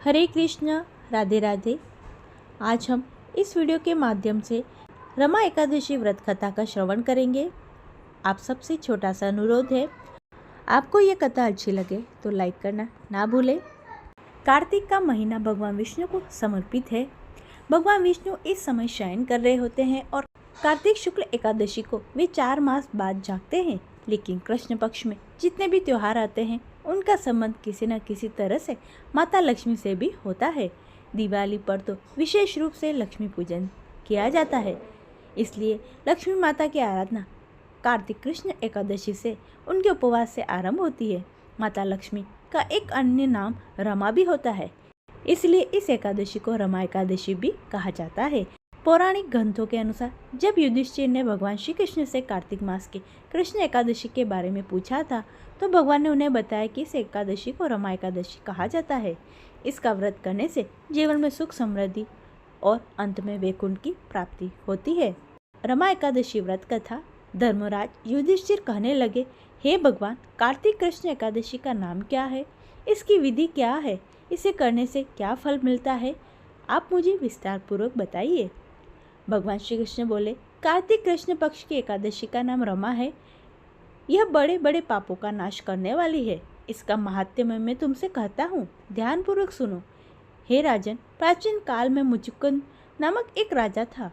हरे कृष्ण, राधे राधे। आज हम इस वीडियो के माध्यम से रमा एकादशी व्रत कथा का श्रवण करेंगे। आप सबसे छोटा सा अनुरोध है, आपको ये कथा अच्छी लगे तो लाइक करना ना भूलें। कार्तिक का महीना भगवान विष्णु को समर्पित है। भगवान विष्णु इस समय शयन कर रहे होते हैं और कार्तिक शुक्ल एकादशी को वे 4 मास बाद जागते हैं। लेकिन कृष्ण पक्ष में जितने भी त्योहार आते हैं उनका संबंध किसी न किसी तरह से माता लक्ष्मी से भी होता है। दिवाली पर तो विशेष रूप से लक्ष्मी पूजन किया जाता है, इसलिए लक्ष्मी माता की आराधना कार्तिक कृष्ण एकादशी से उनके उपवास से आरंभ होती है। माता लक्ष्मी का एक अन्य नाम रमा भी होता है, इसलिए इस एकादशी को रमा एकादशी भी कहा जाता है। पौराणिक ग्रंथों के अनुसार जब युधिष्ठिर ने भगवान श्री कृष्ण से कार्तिक मास के कृष्ण एकादशी के बारे में पूछा था तो भगवान ने उन्हें बताया कि इस एकादशी को रमा एकादशी कहा जाता है। इसका व्रत करने से जीवन में सुख समृद्धि और अंत में वैकुंठ की प्राप्ति होती है। रमा एकादशी व्रत कथा। धर्मराज युधिष्ठिर कहने लगे, हे भगवान, कार्तिक कृष्ण एकादशी का नाम क्या है? इसकी विधि क्या है? इसे करने से क्या फल मिलता है? आप मुझे विस्तार पूर्वक बताइए। भगवान श्री कृष्ण बोले, कार्तिक कृष्ण पक्ष की एकादशी का नाम रमा है। यह बड़े बड़े पापों का नाश करने वाली है। इसका महात्म्य मैं तुमसे कहता हूँ, ध्यानपूर्वक सुनो। हे राजन, प्राचीन काल में मुचुकुंद नामक एक राजा था।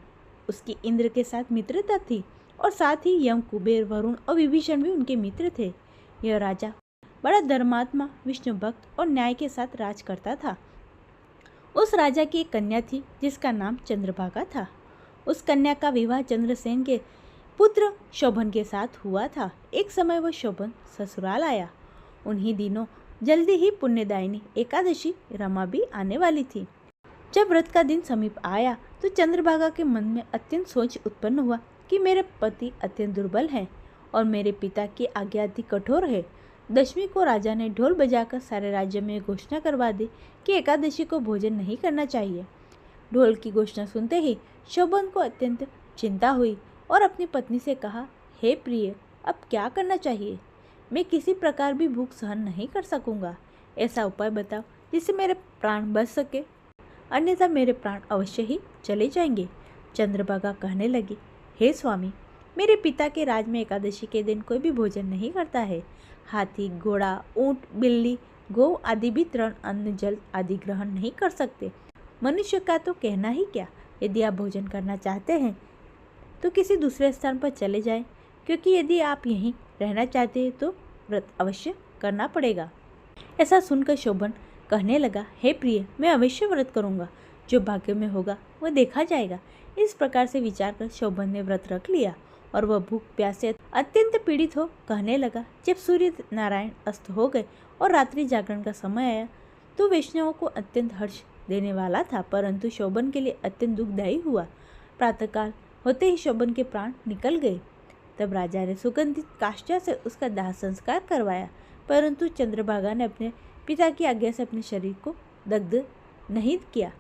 उसकी इंद्र के साथ मित्रता थी और साथ ही यम, कुबेर, वरुण और विभीषण भी उनके मित्र थे। यह राजा बड़ा धर्मात्मा, विष्णु भक्त और न्याय के साथ राज करता था। उस राजा की एक कन्या थी जिसका नाम चंद्रभागा था। उस कन्या का विवाह चंद्रसेन के पुत्र शोभन के साथ हुआ था। एक समय वह शोभन ससुराल आया। उन्हीं दिनों जल्दी ही पुण्यदायिनी एकादशी रमा भी आने वाली थी। जब व्रत का दिन समीप आया तो चंद्रभागा के मन में अत्यंत सोच उत्पन्न हुआ कि मेरे पति अत्यंत दुर्बल हैं और मेरे पिता की आज्ञा अति कठोर है। दशमी को राजा ने ढोल बजाकर सारे राज्य में घोषणा करवा दी कि एकादशी को भोजन नहीं करना चाहिए। ढोल की घोषणा सुनते ही शोभन को अत्यंत चिंता हुई और अपनी पत्नी से कहा, हे प्रिय, अब क्या करना चाहिए? मैं किसी प्रकार भी भूख सहन नहीं कर सकूंगा। ऐसा उपाय बताओ जिससे मेरे प्राण बच सके, अन्यथा मेरे प्राण अवश्य ही चले जाएंगे। चंद्रभागा कहने लगी, हे स्वामी, मेरे पिता के राज में एकादशी के दिन कोई भी भोजन नहीं करता है। हाथी, घोड़ा, ऊंट, बिल्ली, गौ आदि भी तृण, अन्न, जल आदि ग्रहण नहीं कर सकते। मनुष्य का तो कहना ही क्या। यदि आप भोजन करना चाहते हैं तो किसी दूसरे स्थान पर चले जाएं, क्योंकि यदि आप यहीं रहना चाहते हैं तो व्रत अवश्य करना पड़ेगा। ऐसा सुनकर शोभन कहने लगा, हे प्रिय, मैं अवश्य व्रत करूंगा। जो भाग्य में होगा वह देखा जाएगा। इस प्रकार से विचार कर शोभन ने व्रत रख लिया और वह भूख प्यास से अत्यंत पीड़ित हो कहने लगा, जब सूर्य नारायण अस्त हो गए और रात्रि जागरण का समय आया तो वैष्णवों को अत्यंत हर्ष देने वाला था, परंतु शोभन के लिए अत्यंत दुखदायी हुआ। प्रातःकाल होते ही शोभन के प्राण निकल गए। तब राजा ने सुगंधित काष्ठा से उसका दाह संस्कार करवाया, परंतु चंद्रभागा ने अपने पिता की आज्ञा से अपने शरीर को दग्ध नहीं किया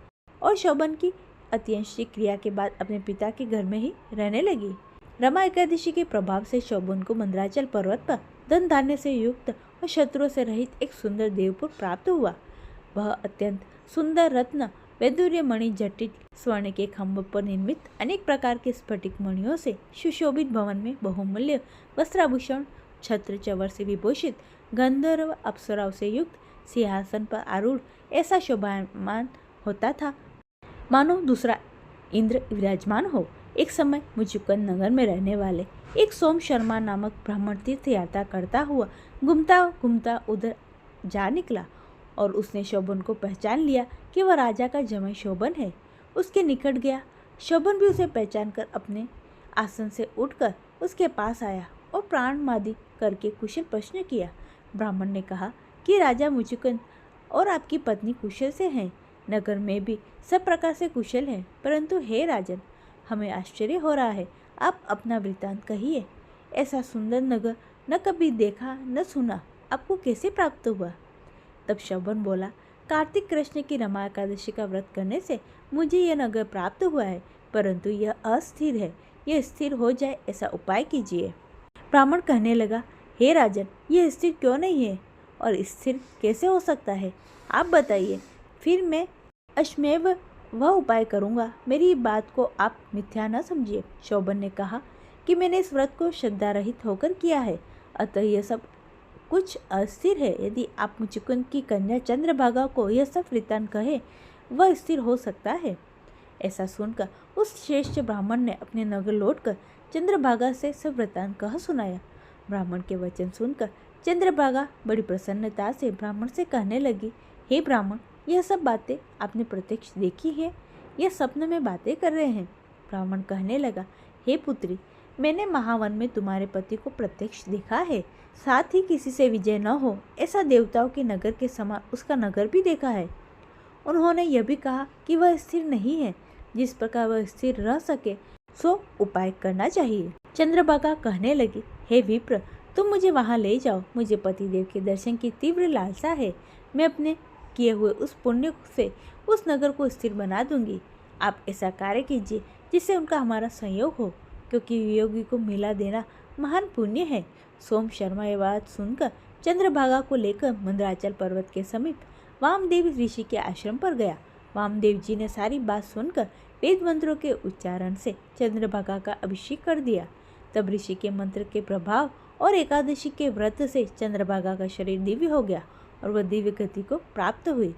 और शोभन की अत्यंशी क्रिया के बाद अपने पिता के घर में ही रहने लगी। रमा एकादशी के प्रभाव से शोभन को मंदराचल पर्वत पर धन धान्य से युक्त और शत्रुओं से रहित एक सुंदर देवपुर प्राप्त हुआ। वह अत्यंत सुंदर रत्न, वैदुर्य मणि, जटिल स्वर्ण के खंभ पर निर्मित अनेक प्रकार के स्फटिक मणियों से सुशोभित भवन में बहुमूल्य वस्त्राभूषण, छत्र चवर से विभूषित, गंधर्व अप्सराओं से युक्त सिंहासन पर आरूढ़ ऐसा शोभायमान होता था मानो दूसरा इंद्र विराजमान हो। एक समय मुचुकुंद नगर में रहने वाले एक सोम शर्मा नामक ब्राह्मण तीर्थ यात्रा करता हुआ घूमता घूमता उधर जा निकला और उसने शोभन को पहचान लिया कि वह राजा का जमाई शोभन है। उसके निकट गया। शोभन भी उसे पहचान कर अपने आसन से उठकर उसके पास आया और प्राण मादी करके कुशल प्रश्न किया। ब्राह्मण ने कहा कि राजा मुचुकुंद और आपकी पत्नी कुशल से हैं। नगर में भी सब प्रकार से कुशल हैं, परंतु हे राजन, हमें आश्चर्य हो रहा है। आप अपना वृत्तांत कहिए। ऐसा सुंदर नगर न कभी देखा न सुना, आपको कैसे प्राप्त हुआ? तब शोभन बोला, कार्तिक कृष्ण की रमा एकादशी का व्रत करने से मुझे यह नगर प्राप्त हुआ है, परंतु यह अस्थिर है। यह स्थिर हो जाए ऐसा उपाय कीजिए। ब्राह्मण कहने लगा, हे राजन, यह स्थिर क्यों नहीं है और स्थिर कैसे हो सकता है? आप बताइए। फिर मैं अश्मेव वह उपाय करूँगा। मेरी बात को आप मिथ्या न समझिए। शोभन ने कहा कि मैंने इस व्रत को श्रद्धा रहित होकर किया है, अतः यह सब कुछ अस्थिर है। यदि आप मुचुकुंद की कन्या चंद्रभागा को यह सब वृत्तांत कहे, वह स्थिर हो सकता है। ऐसा सुनकर उस श्रेष्ठ ब्राह्मण ने अपने नगर लौटकर चंद्रभागा से सब वृत्तांत कह सुनाया। ब्राह्मण के वचन सुनकर चंद्रभागा बड़ी प्रसन्नता से ब्राह्मण से कहने लगी, हे ब्राह्मण, यह सब बातें आपने प्रत्यक्ष देखी है या स्वप्न में बातें कर रहे हैं? ब्राह्मण कहने लगा, हे पुत्री, मैंने महावन में तुम्हारे पति को प्रत्यक्ष देखा है, साथ ही किसी से विजय न हो ऐसा देवताओं के नगर के समान उसका नगर भी देखा है। उन्होंने यह भी कहा कि वह स्थिर नहीं है, जिस प्रकार वह स्थिर रह सके सो उपाय करना चाहिए। चंद्रभागा कहने लगी, हे विप्र, तुम मुझे वहां ले जाओ। मुझे पतिदेव के दर्शन की तीव्र लालसा है। मैं अपने किए हुए उस पुण्य से उस नगर को स्थिर बना दूंगी। आप ऐसा कार्य कीजिए जिससे उनका हमारा संयोग हो, क्योंकि वियोगी को मिला देना महान पुण्य है। सोम शर्मा ये बात सुनकर चंद्रभागा को लेकर मंदराचल पर्वत के समीप वामदेव ऋषि के आश्रम पर गया। वामदेव जी ने सारी बात सुनकर वेद मंत्रों के उच्चारण से चंद्रभागा का अभिषेक कर दिया। तब ऋषि के मंत्र के प्रभाव और एकादशी के व्रत से चंद्रभागा का शरीर दिव्य हो गया और वह दिव्य गति को प्राप्त हुई।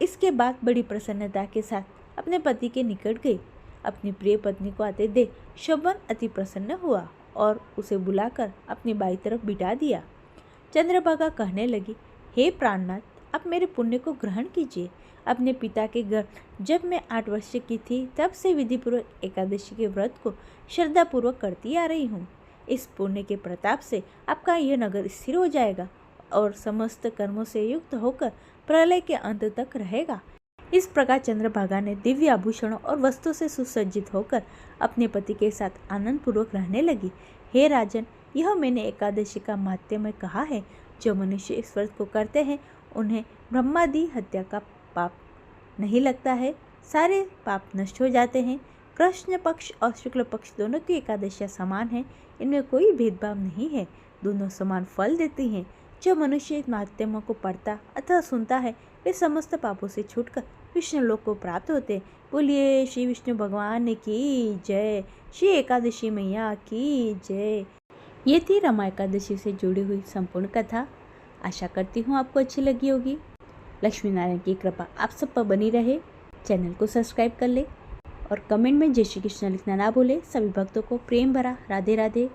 इसके बाद बड़ी प्रसन्नता के साथ अपने पति के निकट गई। अपनी प्रिय पत्नी को आते देख शोभन अति प्रसन्न हुआ और उसे बुलाकर अपनी बाई तरफ बिठा दिया। चंद्रभागा कहने लगी, हे प्राणनाथ, आप मेरे पुण्य को ग्रहण कीजिए। अपने पिता के घर जब मैं 8 वर्ष की थी, तब से विधिपूर्वक एकादशी के व्रत को श्रद्धापूर्वक करती आ रही हूँ। इस पुण्य के प्रताप से आपका यह नगर स्थिर हो जाएगा और समस्त कर्मों से युक्त होकर प्रलय के अंत तक रहेगा। इस प्रकार चंद्रभागा ने दिव्य आभूषणों और वस्तु से सुसज्जित होकर अपने पति के साथ आनंद पूर्वक रहने लगी। हे राजन, यह मैंने एकादशी का माहात्म्य में कहा है। जो मनुष्य इस व्रत को करते हैं उन्हें ब्रह्मादि हत्या का पाप नहीं लगता है, सारे पाप नष्ट हो जाते हैं। कृष्ण पक्ष और शुक्ल पक्ष दोनों की एकादशियाँ समान हैं, इनमें कोई भेदभाव नहीं है, दोनों समान फल देती हैं। जो मनुष्य इस माहात्म्यों को पढ़ता अथवा सुनता है वे समस्त पापों से छूटकर विष्णु लोक को प्राप्त होते हैं। बोलिए श्री विष्णु भगवान की जय, श्री एकादशी मैया की जय। ये थी रमा एकादशी से जुड़ी हुई संपूर्ण कथा। आशा करती हूँ आपको अच्छी लगी होगी। लक्ष्मी नारायण की कृपा आप सब पर बनी रहे। चैनल को सब्सक्राइब कर ले और कमेंट में जय श्री कृष्ण लिखना ना भूले। सभी भक्तों को प्रेम भरा राधे राधे।